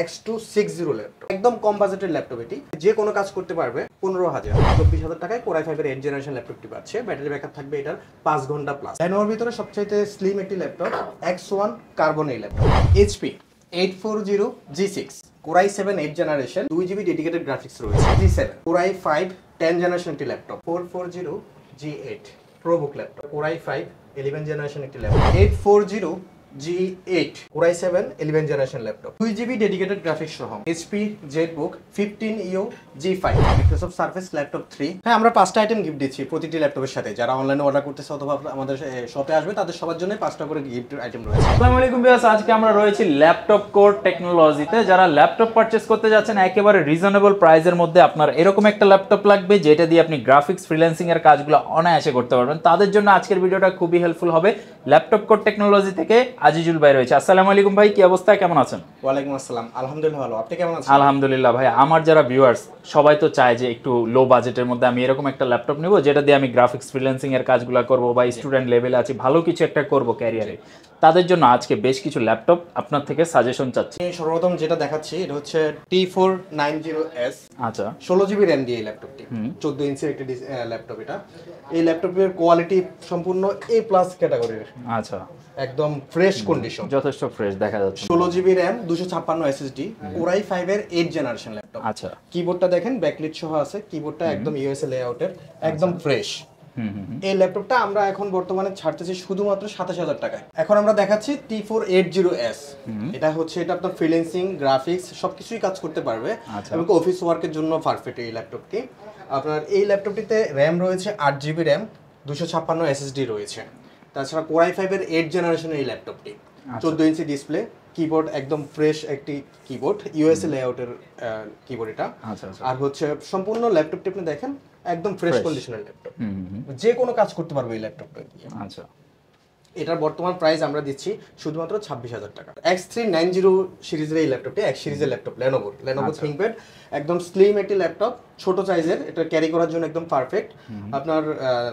X260 laptop, একদম কম বাজেটের laptop. এটি যে কোনো কাজ করতে পারবে। 15,000 24,000 টাকায় Core i5 এর 8th জেনারেশন ল্যাপটপটি পাচ্ছে। ব্যাটারি ব্যাকআপ থাকবে এটার 5 ঘন্টা প্লাস। Lenovoর ভিতরে সবচাইতে স্লিম একটি ল্যাপটপ X1 কার্বন এই laptop. HP 840G6 Core i7 8th generation, 2GB dedicated graphics রয়েছে। G7 Core i5 10th generation একটি laptop. 440G8 probook laptop. Core i5 11th generation একটি laptop. 840G8 Core i7 11th generation laptop, 2GB dedicated graphics সহ। HP ZBook 15U G5 Microsoft Surface laptop 3। হ্যাঁ, আমরা 5টা item gift দিচ্ছি প্রতিটি ল্যাপটপের সাথে। যারা অনলাইনে অর্ডার করতেছে অথবা আমাদের শপে আসবে তাদের সবার জন্য 5টা করে গিফট আইটেম রয়েছে। আসসালামু আলাইকুম ভিউয়ার্স, আজকে আমরা রয়েছি ল্যাপটপ কোর টেকনোলজিতে। যারা ল্যাপটপ পারচেজ করতে যাচ্ছেন একেবারে রিজনেবল প্রাইসের মধ্যে, আপনার এরকম একটা ল্যাপটপ লাগবে যেটা দিয়ে আপনি গ্রাফিক্স ফ্রিল্যান্সিং এর কাজগুলো অনায়াসে করতে পারবেন, তাদের জন্য আজকের ভিডিওটা খুবই হেল্পফুল হবে। ল্যাপটপ কোর টেকনোলজি থেকে আজিজুল ভাই রয়েছে। আসসালামু আলাইকুম ভাই, কি অবস্থা, কেমন আছেন? ওয়ালাইকুম আসসালাম, আলহামদুলিল্লাহ ভালো। আপনি কেমন আছেন? আলহামদুলিল্লাহ ভাই। আমার যারা ভিউয়ার্স সবাই তো চায় যে একটু লো বাজেটের মধ্যে আমি এরকম একটা ল্যাপটপ নেব যেটা দিয়ে আমি গ্রাফিক্স ফ্রিল্যান্সিং এর কাজগুলো করব বা স্টুডেন্ট লেভেলে আছি, ভালো কিছু একটা করব ক্যারিয়ারে, তাদের জন্য আজকে বেশ কিছু ল্যাপটপ আপনার থেকে সাজেশন চাচ্ছি। সর্বপ্রথম যেটা দেখাচ্ছি এটা হচ্ছে T490S। আচ্ছা, 16GB র্যাম দিয়ে এই ল্যাপটপটি, 14 ইঞ্চির একটি ল্যাপটপ। এটা এই ল্যাপটপের কোয়ালিটি সম্পূর্ণ A+ ক্যাটাগরির। আচ্ছা, একদম ফ্রেশ কন্ডিশন, যথেষ্ট ফ্রেশ দেখা যাচ্ছে। 16GB RAM, 256 SSD, Core i5 এর 8th জেনারেশন ল্যাপটপ। আচ্ছা, কিবোর্ডটা দেখেন ব্যাকলিট সহ আছে। কিবোর্ডটা একদম ইউএসএ লেআউটের, একদম ফ্রেশ। এই ল্যাপটপটা আমরা এখন বর্তমানে ছাড়তেছি শুধুমাত্র 27,000 টাকায়। এখন আমরা দেখাচ্ছি T480S। এটা হচ্ছে এটা আপনার ফ্রিল্যান্সিং, গ্রাফিক্স সবকিছুই কাজ করতে পারবে এবং অফিস ওয়ার্কের জন্য পারফেক্ট এই ল্যাপটপটি। আপনার এই ল্যাপটপটিতে র্যাম রয়েছে 8GB র্যাম, 256 SSD রয়েছে। তাছাড়া Core i5 এর 8th জেনারেশনের এই ল্যাপটপটি, 14 ইঞ্চি ডিসপ্লে, কিবোর্ড একদম ফ্রেশ একটি কিবোর্ড, ইউএসএ লেআউটের কিবোর্ড এটা। আর হচ্ছে সম্পূর্ণ ল্যাপটপটি আপনি দেখেন একদম ফ্রেশ কন্ডিশনের ল্যাপটপ, যে কোনো কাজ করতে পারবে এই ল্যাপটপটা দিয়ে। আচ্ছা, এটার বর্তমান প্রাইস আমরা দিচ্ছি শুধুমাত্র 26,000 টাকা। X390 সিরিজের এই ল্যাপটপটি এক সিরিজের ল্যাপটপ, Lenovo ThinkPad, একদম স্লিম একটি ল্যাপটপ, ছোট সাইজের, এটা ক্যারি করার জন্য একদম পারফেক্ট। আপনার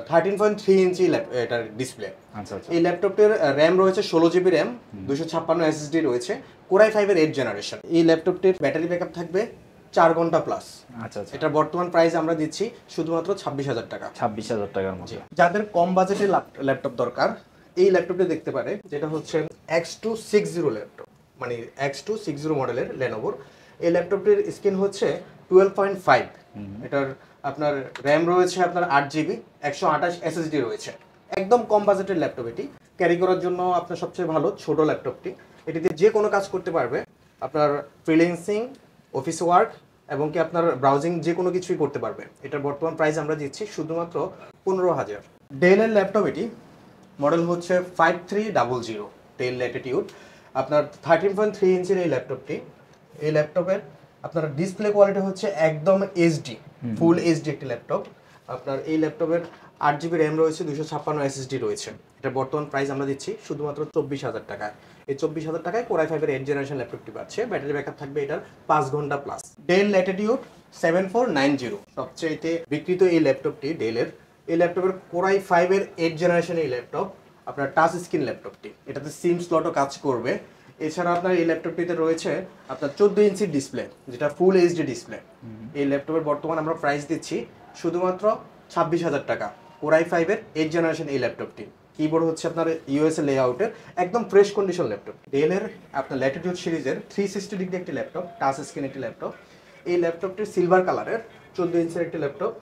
13.3 ইঞ্চি এটার ডিসপ্লে। এই ল্যাপটপটির র্যাম রয়েছে 16GB র্যাম, 256 SSD রয়েছে, Core i5 এর 8th জেনারেশন। এই ল্যাপটপটির ব্যাটারি ব্যাকআপ থাকবে 4 ঘন্টা প্লাস। আচ্ছা, এটার বর্তমান প্রাইস আমরা দিচ্ছি শুধুমাত্র 26,000 টাকা। 26,000 টাকার মধ্যে। যাদের কম বাজেটের ল্যাপটপ দরকার এই ল্যাপটপটি দেখতে পারে, যেটা হচ্ছে X260 ল্যাপটপ, মানে X260 মডেলের Lenovoর। এই ল্যাপটপটির স্ক্রিন হচ্ছে 12.5। এটার আপনার র্যাম রয়েছে আপনার 8GB, 128 SSD রয়েছে। একদম কম বাজেটের ল্যাপটপ। এটি ক্যারি করার জন্য আপনার সবচেয়ে ভালো ছোট ল্যাপটপটি। এটিতে যে কোনো কাজ করতে পারবে, আপনার ফ্রিল্যান্সিং, অফিস ওয়ার্ক এবং কি আপনার ব্রাউজিং যে কোনো কিছুই করতে পারবে। এটার বর্তমান প্রাইস আমরা দিচ্ছি শুধুমাত্র 15,000। ডেলের ল্যাপটপ এটি, মডেল হচ্ছে 5300 ডেল ল্যাটিটিউড। আপনার 13.3 ইঞ্চির এই ল্যাপটপটি, এই ল্যাপটপের আপনার ডিসপ্লে কোয়ালিটি হচ্ছে একদম এইচডি, ফুল এইচডি একটি ল্যাপটপ। আপনার এই ল্যাপটপের 8GB র্যাম রয়েছে, 256 SSD রয়েছে। এটা বর্তমান প্রাইস আমরা দিচ্ছি শুধুমাত্র 24,000 টাকায়। এই 24,000 টাকায় Core i5 এর 8th জেনারেশন ল্যাপটপটি পাচ্ছে। ব্যাটারি ব্যাকআপ থাকবে এটার 5 ঘন্টা প্লাস। ডেল ল্যাটিটিউড 7490 সবচেয়ে বিক্রিত এই ল্যাপটপটি ডেলের। এই ল্যাপটপের Core i5 এর 8th জেনারেশন এই ল্যাপটপ, আপনার টাচ স্ক্রিন ল্যাপটপটি। এটাতে সিম স্লটও কাজ করবে। এছাড়া আপনার এই ল্যাপটপটিতে রয়েছে আপনার 14 ইঞ্চির ডিসপ্লে, যেটা ফুল এইচডি ডিসপ্লে। এই ল্যাপটপের বর্তমান আমরা প্রাইস দিচ্ছি শুধুমাত্র 26,000 টাকা। Core i5 এর 8th জেনারেশন এই ল্যাপটপটি। কিবোর্ড হচ্ছে আপনার ইউএসএ লেআউটের, একদম ফ্রেশ কন্ডিশন ল্যাপটপ। ডেলের আপনার ল্যাটিটিউড সিরিজের 360 ডিগ্রি একটি ল্যাপটপ, টাচ স্ক্রিন একটি ল্যাপটপ। এই ল্যাপটপটি সিলভার কালারের, 14 ইঞ্চের একটি ল্যাপটপ।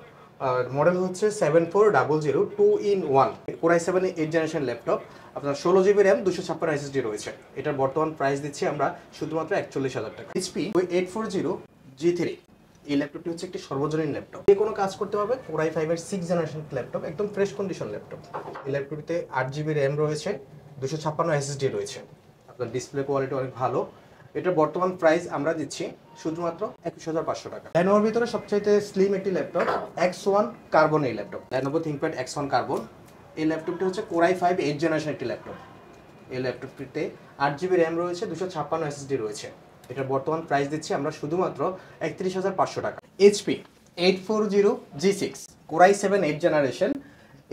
আর মডেল হচ্ছে 7400 2-in-1 Core i7 8th generation laptop. আপনার 16GB র্যাম, 256 SSD রয়েছে। এটার বর্তমান প্রাইস দিচ্ছি আমরা শুধুমাত্র 41,000 টাকা। HP 840G3 এই ল্যাপটপটি হচ্ছে একটি সর্বজনীন ল্যাপটপ, যে কোনো কাজ করতে পারবে। Core i5 এর 6th জেনারেশন ল্যাপটপ, একদম ফ্রেশ কন্ডিশন ল্যাপটপ। এই ল্যাপটপটিতে 8GB র্যাম রয়েছে, 256 SSD রয়েছে। আপনার ডিসপ্লে কোয়ালিটি অনেক ভালো। এটার বর্তমান প্রাইস আমরা দিচ্ছি শুধুমাত্র 21,500 টাকা। Lenovoর ভিতরে সবচাইতে স্লিম একটি ল্যাপটপ X1 কার্বন এই laptop, Lenovo ThinkPad X1 carbon. এই ল্যাপটপটি হচ্ছে Core i5 8th জেনারেশন একটি ল্যাপটপ। এই ল্যাপটপটিতে 8GB র্যাম রয়েছে, 256 SSD রয়েছে। এটার বর্তমান প্রাইস দিচ্ছি আমরা শুধুমাত্র 31,500 টাকা। HP 840G6 Core i7 8th generation.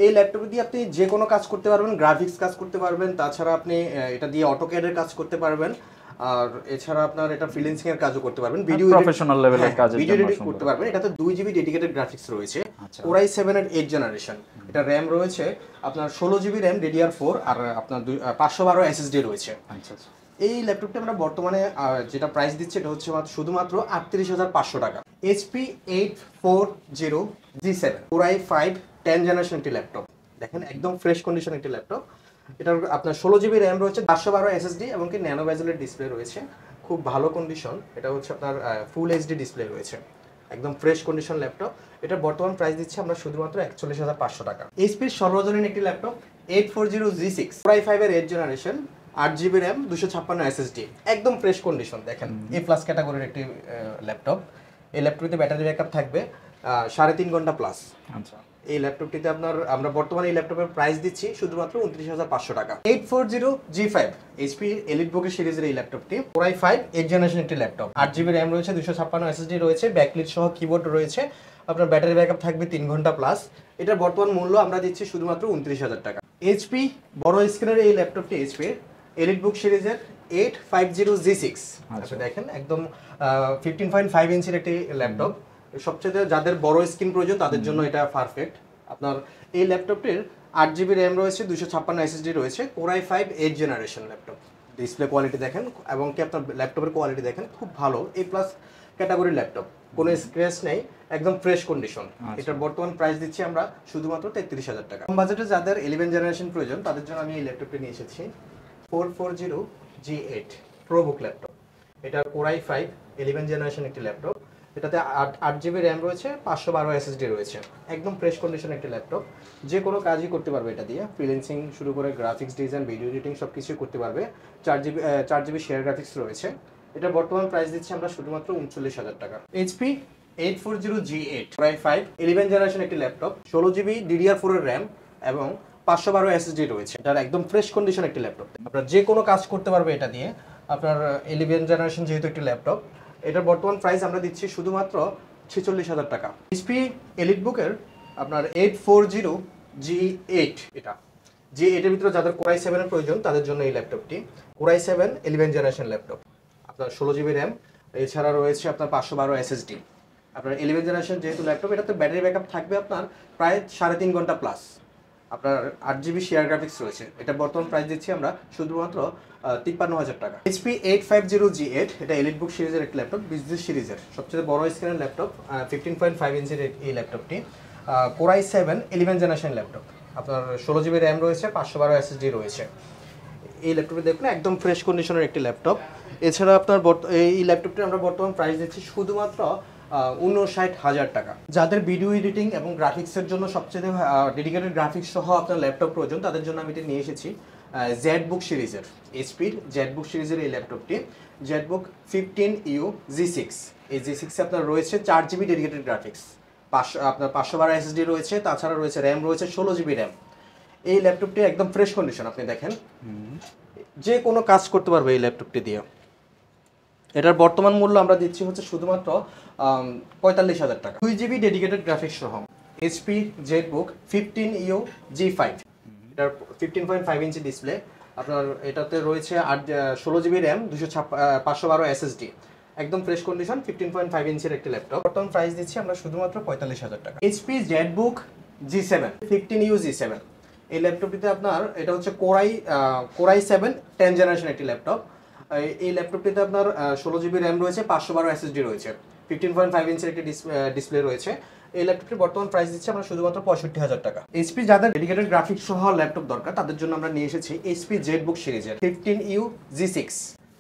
এই ল্যাপটপ দিয়ে আপনি যে কোনো কাজ করতে পারবেন, গ্রাফিক্স কাজ করতে পারবেন, তাছাড়া আপনি এটা দিয়ে অটোক্যাডের কাজ করতে পারবেন। আর এছাড়া আপনার এটা ফ্রিল্যান্সিং এর কাজও করতে পারবেন, ভিডিও প্রফেশনাল লেভেলের কাজের ভিডিও জন্য এডিট সুন্দর। করতে পারবেন। এটাতে 2 GB ডেডিকেটেড গ্রাফিক্স রয়েছে, আচ্ছা। Core i7 এর 8 জেনারেশন। এটা র্যাম রয়েছে আপনার 16 GB র্যাম DDR4 আর আপনার 512 SSD রয়েছে। আচ্ছা আচ্ছা। এই ল্যাপটপটি আমরা বর্তমানে যেটা প্রাইস দিচ্ছে এটা হচ্ছে শুধুমাত্র 38,500 টাকা। HP 840 G7 Core i5 10 generation একটি ল্যাপটপ, দেখেন একদম ফ্রেশ কন্ডিশন একটি ল্যাপটপ। এটার আপনার 16 GB র্যাম রয়েছে, 512 SSD এবং কি ন্যানো বেজেলের ডিসপ্লে রয়েছে, খুব ভালো কন্ডিশন। এটা হচ্ছে আপনার ফুল এইচডি ডিসপ্লে রয়েছে, একদম ফ্রেশ কন্ডিশন ল্যাপটপ। এটার বর্তমান প্রাইস দিচ্ছে আমরা শুধুমাত্র 41,500 টাকা। এইচপির সর্বজনীন একটি ল্যাপটপ 840 G6 Core i5 এর 8 জেনারেশন, 8 GB র্যাম, 256 SSD, একদম ফ্রেশ কন্ডিশন। দেখেন A+ ক্যাটাগরির একটি ল্যাপটপ। এই ল্যাপটপটিতে ব্যাটারি ব্যাকআপ থাকবে 3.5 ঘন্টা প্লাস। আচ্ছা। এই ল্যাপটপটিতে আমরা বর্তমানে এই ল্যাপটপের প্রাইস দিচ্ছি শুধুমাত্র 29,500 টাকা। 840 G5 HP EliteBook সিরিজের এই ল্যাপটপটি Core i5 8 জেনারেশন একটি ল্যাপটপ, 8 GB র্যাম রয়েছে, 256 SSD রয়েছে, ব্যাকলিট সহ কিবোর্ড রয়েছে, আপনার ব্যাটারি ব্যাকআপ থাকবে 3 ঘন্টা প্লাস। এটার বর্তমান মূল্য আমরা দিচ্ছি শুধুমাত্র 29,000 টাকা। HP বড় স্ক্রিনের এই ল্যাপটপটি HP EliteBook সিরিজের 850 G6। আচ্ছা দেখেন একদম 15.5 ইঞ্চির একটি ল্যাপটপ, সবচেয়ে যাদের বড় স্ক্রিন প্রয়োজন তাদের জন্য এটা পারফেক্ট। আপনার এই ল্যাপটপটির 8 GB র্যাম রয়েছে, 256 SSD রয়েছে, Core i5 8 generation laptop. Display quality দেখেন এবং কি আপনার ল্যাপটপের কোয়ালিটি দেখেন, খুব ভালো A+ ক্যাটাগরির ল্যাপটপ, কোনো স্ক্র্যাচ নেই, একদম ফ্রেশ কন্ডিশন। এটার বর্তমান প্রাইস দিচ্ছি আমরা শুধুমাত্র 33,000 টাকা। কম বাজেটে যাদের 11 জেনারেশন প্রয়োজন তাদের জন্য আমি এই ল্যাপটপটি নিয়ে এসেছি 440 G8 ProBook ল্যাপটপ। এটা Core i5 11 জেনারেশন একটি ল্যাপটপ, এটাতে 8 GB র্যাম রয়েছে, 512 SSD রয়েছে, একদম ফ্রেশ কন্ডিশন একটি ল্যাপটপ। যে কোনো কাজই করতে পারবে এটা দিয়ে, ফ্রিল্যান্সিং শুরু করে গ্রাফিক্স ডিজাইন, ভিডিও এডিটিং সব কিছুই করতে পারবে। 4 GB শেয়ার গ্রাফিক্স রয়েছে। এটা বর্তমান প্রাইস দিচ্ছে আমরা শুধুমাত্র 39,000 টাকা। HP 840 G8 Core i5 11 generation একটি ল্যাপটপ, 16 GB DDR4 এর র্যাম এবং 512 SSD রয়েছে। এটার একদম ফ্রেশ কন্ডিশন একটি ল্যাপটপ, আপনার যে কোনো কাজ করতে পারবে এটা দিয়ে। আপনার 11 জেনারেশন যেহেতু একটি ল্যাপটপ, এটার বর্তমান প্রাইস আমরা দিচ্ছি শুধুমাত্র 46,000 টাকা। HP EliteBook এর আপনার 840 G8, এটা G8 এর ভিতরে যাদের Core i7 এর প্রয়োজন তাদের জন্য এই ল্যাপটপটি। Core i7 11 জেনারেশন ল্যাপটপ, আপনার 16 GB র্যাম, এছাড়া রয়েছে আপনার 512 SSD। আপনার 11 জেনারেশন যেহেতু ল্যাপটপ, এটাতে ব্যাটারি ব্যাকআপ থাকবে আপনার প্রায় 3.5 ঘন্টা প্লাস। আপনার 8 GB শেয়ার গ্রাফিক্স রয়েছে। এটা বর্তমান প্রাইস দিচ্ছি আমরা শুধুমাত্র 53,000 টাকা। HP 850 G8 এটা EliteBook সিরিজের একটি ল্যাপটপ, বিজনেস সিরিজের সবচেয়ে বড় স্ক্রিনের ল্যাপটপ, 15.5 ইঞ্চির এই ল্যাপটপটি। Core i7 11 জেনারেশন ল্যাপটপ, আপনার 16 GB র্যাম রয়েছে, 512 SSD রয়েছে। এই ল্যাপটপে দেখুন একদম ফ্রেশ কন্ডিশনের একটি ল্যাপটপ। এছাড়া আপনার এই ল্যাপটপটি আমরা বর্তমান প্রাইস দিচ্ছি শুধুমাত্র 59,000 টাকা। যাদের ভিডিও এডিটিং এবং গ্রাফিক্সের জন্য সবচেয়ে ডেডিকেটেড গ্রাফিক্স সহ আপনার ল্যাপটপ প্রয়োজন তাদের জন্য আমি এটা নিয়ে এসেছি ZBook সিরিজের, HPর ZBook সিরিজের এই ল্যাপটপটি ZBook 15U G6। এই G6 এ আপনার রয়েছে 4 GB ডেডিকেটেড গ্রাফিক্স, আপনার 512 SSD রয়েছে, তাছাড়া রয়েছে র্যাম রয়েছে 16 GB র্যাম। এই ল্যাপটপটি একদম ফ্রেশ কন্ডিশন, আপনি দেখেন যে কোনো কাজ করতে পারবে এই ল্যাপটপটি দিয়ে। এটার বর্তমান মূল্য আমরা দিচ্ছি হচ্ছে শুধুমাত্র 45,000 টাকা। 2 GB ডেডিকেটেড গ্রাফিক্স সহ HP ZBook 15U G5, এটার 15.5 ইঞ্চি ডিসপ্লে, আপনার এটাতে রয়েছে 16 GB র্যাম, 512 SSD, একদম ফ্রেশ কন্ডিশন, 15.5 ইঞ্চির একটি ল্যাপটপ। বর্তমান প্রাইস দিচ্ছি আমরা শুধুমাত্র 45,000 টাকা। HP ZBook G7 15U G7 এই ল্যাপটপটিতে আপনার এটা হচ্ছে Core i7 10 জেনারেশন একটি ল্যাপটপ। এই ল্যাপটপটিতে আপনার 16 GB র্যাম রয়েছে, 512 SSD রয়েছে, 15.5 ইঞ্চের একটি ডিসপ্লে রয়েছে। এই ল্যাপটপটির বর্তমান প্রাইস দিচ্ছে আমরা শুধুমাত্র 65,000 টাকা। HP যাদের ডেডিকেটেড গ্রাফিক্স সহ ল্যাপটপ দরকার তাদের জন্য আমরা নিয়ে এসেছি HP ZBook সিরিজের 15U G6,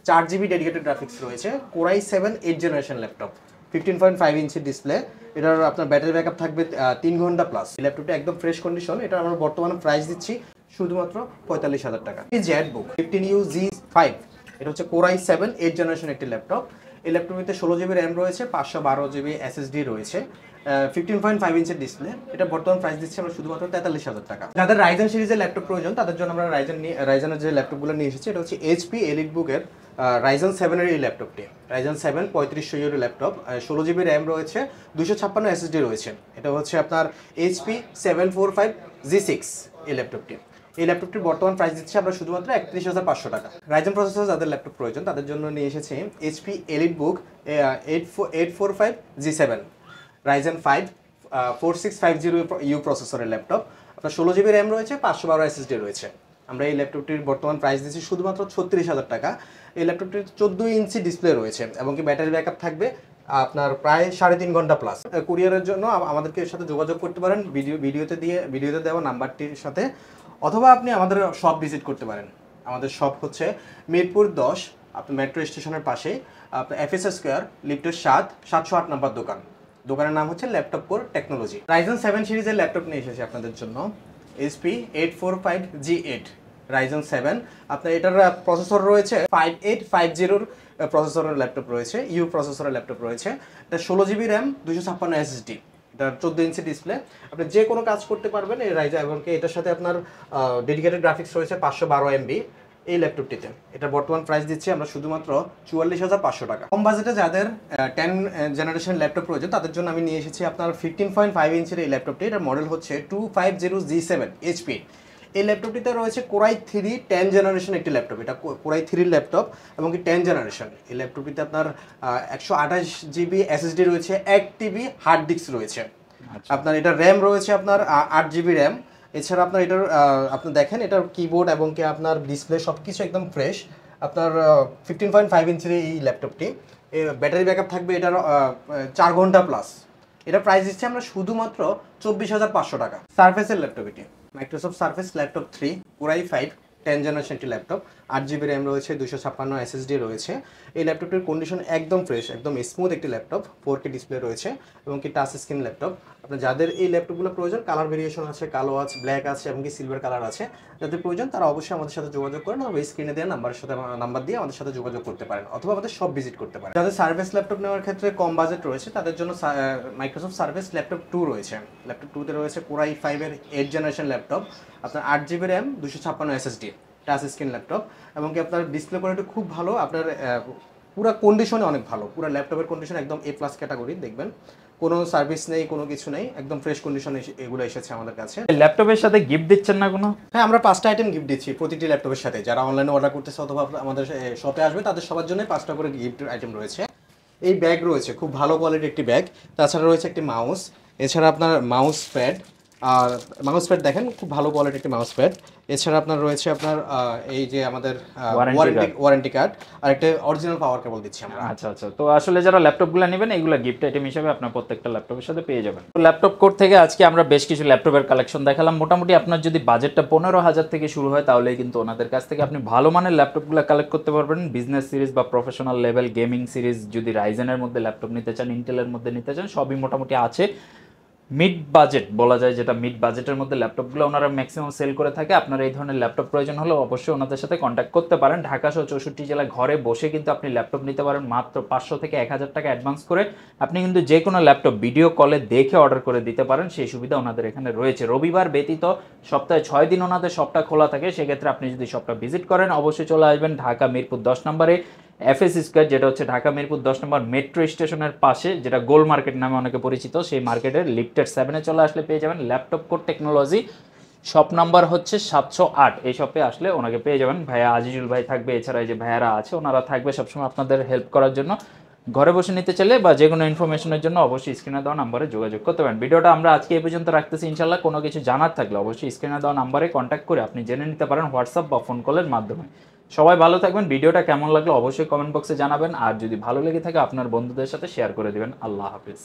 4 GB dedicated graphics রয়েছে, Core i7 8 generation laptop, 15.5 inch display. এটার আপনার ব্যাটারি ব্যাকআপ থাকবে 3 ঘন্টা প্লাস। এই ল্যাপটপটি একদম ফ্রেশ কন্ডিশন, এটা আমরা বর্তমানে প্রাইস দিচ্ছি শুধুমাত্র 45,000 টাকা। এই ZBook 15U G5 এটা হচ্ছে Core i7 8 জেনারেশন একটি ল্যাপটপ। এই ল্যাপটপটিতে 16 GB র্যাম রয়েছে, 512 GB SSD রয়েছে, 15.5 ইঞ্চের ডিসপ্লে। এটা বর্তমান প্রাইস দিচ্ছি আমরা শুধুমাত্র 43,000 টাকা। যাদের Ryzen সিরিজের ল্যাপটপ প্রয়োজন তাদের জন্য আমরা Ryzen-এর যে ল্যাপটপগুলো নিয়ে এসেছি এটা হচ্ছে HP EliteBook এর Ryzen 7 এর এই ল্যাপটপটি, Ryzen 7 3500 এর ল্যাপটপ, 16 GB র্যাম রয়েছে, 256 SSD রয়েছে। এটা হচ্ছে আপনার HP 745 G6 এই ল্যাপটপটি। এই ল্যাপটপটির বর্তমান প্রাইস দিচ্ছি আমরা শুধুমাত্র 31,500 টাকা। রাইজেন প্রসেসর যাদের ল্যাপটপ প্রয়োজন তাদের জন্য নিয়ে এসেছি HP EliteBook 845G7 Ryzen 5 4650U প্রসেসরের ল্যাপটপ। আপনার 16 GB র্যাম রয়েছে, 512 SSD রয়েছে। আমরা এই ল্যাপটপটির বর্তমান প্রাইস দিচ্ছি শুধুমাত্র 36,000 টাকা। এই ল্যাপটপটির 14 ইঞ্চি ডিসপ্লে রয়েছে এবং কি ব্যাটারি ব্যাকআপ থাকবে আপনার প্রায় 3.5 ঘন্টা প্লাস। কুরিয়ারের জন্য আমাদেরকে সাথে যোগাযোগ করতে পারেন ভিডিওতে দেওয়া নাম্বারটির সাথে, অথবা আপনি আমাদের শপ ভিজিট করতে পারেন। আমাদের শপ হচ্ছে মিরপুর 10, আপনার মেট্রো স্টেশনের পাশে, আপনার FS স্কোয়ার, লিফটের 708 নাম্বার দোকান। দোকানের নাম হচ্ছে ল্যাপটপ কোর টেকনোলজি। Ryzen 7 সিরিজের ল্যাপটপ নিয়ে এসেছি আপনাদের জন্য, HP 845G8 Ryzen 7। আপনার এটার প্রসেসর রয়েছে 5850 প্রসেসরের ল্যাপটপ রয়েছে, ইউ প্রসেসরের ল্যাপটপ রয়েছে। এটা 16 GB র্যাম, 256 SSD, এটার 14 ইঞ্চি ডিসপ্লে। আপনি যে কোনো কাজ করতে পারবেন এই রাইজেন, এবং এটার সাথে আপনার ডেডিকেটেড গ্রাফিক্স রয়েছে 512 MB এই ল্যাপটপটিতে। এটা বর্তমান প্রাইস দিচ্ছি আমরা শুধুমাত্র 44,500 টাকা। কম বাজেটে যাদের 10 জেনারেশন ল্যাপটপ রয়েছে তাদের জন্য আমি নিয়ে এসেছি আপনার 15.5 ইঞ্চির এই ল্যাপটপটি। এটার মডেল হচ্ছে 250G7 HP। এই ল্যাপটপটিতে রয়েছে কোরাই 3 10 জেনারেশন একটি ল্যাপটপ। এটা কোরাই 3 ল্যাপটপ এবং কি 10 জেনারেশন। এই ল্যাপটপটিতে আপনার 128 GB SSD রয়েছে, 1 TB হার্ড ডিস্ক রয়েছে। আপনার এটা র্যাম রয়েছে আপনার 8 GB র্যাম। এছাড়া আপনার এটার আপনি দেখেন এটার কিবোর্ড এবং কি আপনার ডিসপ্লে সব কিছু একদম ফ্রেশ। আপনার 15.5 ইঞ্চির এই ল্যাপটপটি, ব্যাটারি ব্যাকআপ থাকবে এটার 4 ঘন্টা প্লাস। এটা প্রাইস দিচ্ছি আমরা শুধুমাত্র 24,500 টাকা। সারফেসের ল্যাপটপ এটি, Microsoft surface laptop 3 core i 5 10 generation একটি ল্যাপটপ, 8 GB র্যাম রয়েছে, 256 SSD রয়েছে। এই ল্যাপটপটির কন্ডিশন একদম ফ্রেশ, একদম স্মুথ একটি ল্যাপটপ, 4K ডিসপ্লে রয়েছে এবং কি টাচ স্ক্রিন ল্যাপটপ। আপনার যাদের এই ল্যাপটপগুলো প্রয়োজন, কালার ভেরিয়েশন আছে, কালো আছে, ব্ল্যাক আছে এবং কি সিলভার কালার আছে, যাদের প্রয়োজন তারা অবশ্যই আমাদের সাথে যোগাযোগ করেন, অথবা স্ক্রিনে দেওয়া নাম্বার দিয়ে আমাদের সাথে যোগাযোগ করতে পারেন, অথবা আমাদের সব ভিজিট করতে পারেন। যাদের সার্ভিস ল্যাপটপ নেওয়ার ক্ষেত্রে কম বাজেট রয়েছে তাদের জন্য মাইক্রোসফট সার্ভিস ল্যাপটপ 2 রয়েছে। ল্যাপটপ 2তে রয়েছে কোরাই 5 এর 8 জেনারেশন ল্যাপটপ, আপনার 8 GB RAM, 256 SSD, touch screen laptop এবং কি আপনার ডিসপ্লে কোয়ালিটি খুব ভালো। আপনার পুরো কন্ডিশনে অনেক ভালো, পুরো ল্যাপটপের কন্ডিশন একদম A+ ক্যাটাগরি। দেখবেন কোনো সার্ভিস নেই, কোনো কিছু নেই, একদম ফ্রেশ কন্ডিশনে এগুলো এসেছে আমাদের কাছে। ল্যাপটপের সাথে গিফট দিচ্ছেন না কোনো? হ্যাঁ, আমরা 5টা আইটেম গিফট দিচ্ছি প্রতিটি ল্যাপটপের সাথে। যারা অনলাইনে অর্ডার করতেছে অথবা আমাদের শপে আসবে তাদের সবার জন্য 5টা করে গিফট আইটেম রয়েছে। এই ব্যাগ রয়েছে, খুব ভালো কোয়ালিটির একটি ব্যাগ। তাছাড়া রয়েছে একটি মাউস, এছাড়া আপনার মাউস প্যাড, আর মাউস প্যাড দেখেন খুব ভালো কোয়ালিটির একটি মাউস প্যাড। এছাড়া আপনার রয়েছে আপনার এই যে আমাদের ওয়ারেন্টি কার্ড আর একটা অরিজিনাল পাওয়ার কেবল দিচ্ছি আমরা। আচ্ছা, তো আসলে যারা ল্যাপটপগুলো নেবেন এগুলো গিফট আইটেম হিসেবে আপনার প্রত্যেকটা ল্যাপটপের সাথে পেয়ে যাবেন। তো ল্যাপটপ কোড থেকে আজকে আমরা বেশ কিছু ল্যাপটপের কালেকশন দেখালাম। মোটামুটি আপনার যদি বাজেটটা 15,000 থেকে শুরু হয় তাহলে কিন্তু ওনাদের কাছ থেকে আপনি ভালো মানের ল্যাপটপগুলো কালেক্ট করতে পারবেন। বিজনেস সিরিজ বা প্রফেশনাল লেভেল গেমিং সিরিজ, যদি রাইজেনের মধ্যে ল্যাপটপ নিতে চান, ইন্টেলের মধ্যে নিতে চান, সবই মোটামুটি আছে। মিড বাজেট বলা যায়, যেটা মিড বাজেটের মধ্যে ল্যাপটপগুলো ওনারা ম্যাক্সিমাম সেল করে থাকে। আপনার এই ধরনের ল্যাপটপ প্রয়োজন হলে অবশ্যই ওনাদের সাথে কন্ট্যাক্ট করতে পারেন। ঢাকা সহ 64 জেলায় ঘরে বসে কিন্তু আপনি ল্যাপটপ নিতে পারেন মাত্র 500 থেকে 1000 টাকা অ্যাডভান্স করে। আপনি কিন্তু যে কোনো ল্যাপটপ ভিডিও কলে দেখে অর্ডার করে দিতে পারেন, সেই সুবিধা ওনাদের এখানে রয়েছে। রবিবার ব্যতীত সপ্তাহে 6 দিন ওনাদের শপটা খোলা থাকে। সেক্ষেত্রে আপনি যদি শপটা ভিজিট করেন অবশ্যই চলে আসবেন ঢাকা মিরপুর 10 নম্বরে FS স্কোয়ার, যেটা হচ্ছে ঢাকা মিরপুর 10 নম্বর মেট্রো স্টেশনের পাশে, যেটা গোল মার্কেট নামে অনেকে পরিচিত, সেই মার্কেটের লিফটের 7-এ চলে আসলে পেয়ে যাবেন laptop code technology. Shop number হচ্ছে 708। এই শপে আসলে ওনাকে পেয়ে যাবেন। ভাইয়া আজিজুল ভাই থাকবে, এছাড়া এই যে ভাইয়ারা আছে ওনারা থাকবে সবসময় আপনাদের হেল্প করার জন্য। ঘরে বসে নিতে চাইলে বা যে কোনো ইনফরমেশনের জন্য অবশ্যই স্ক্রিনে দেওয়া নাম্বারে যোগাযোগ করতে পারেন। ভিডিওটা আমরা আজকে এই পর্যন্ত রাখতেছি। ইনশাল্লাহ কোনো কিছু জানার থাকলে অবশ্যই স্ক্রিনে দেওয়া নাম্বারে কন্ট্যাক্ট করে আপনি জেনে নিতে পারেন হোয়াটসঅ্যাপ বা ফোন কলের মাধ্যমে। সবাই ভালো থাকবেন। ভিডিওটা কেমন লাগলো অবশ্যই কমেন্ট বক্সে জানাবেন, আর যদি ভালো লেগে থাকে আপনার বন্ধুদের সাথে শেয়ার করে দিবেন। আল্লাহ হাফিজ।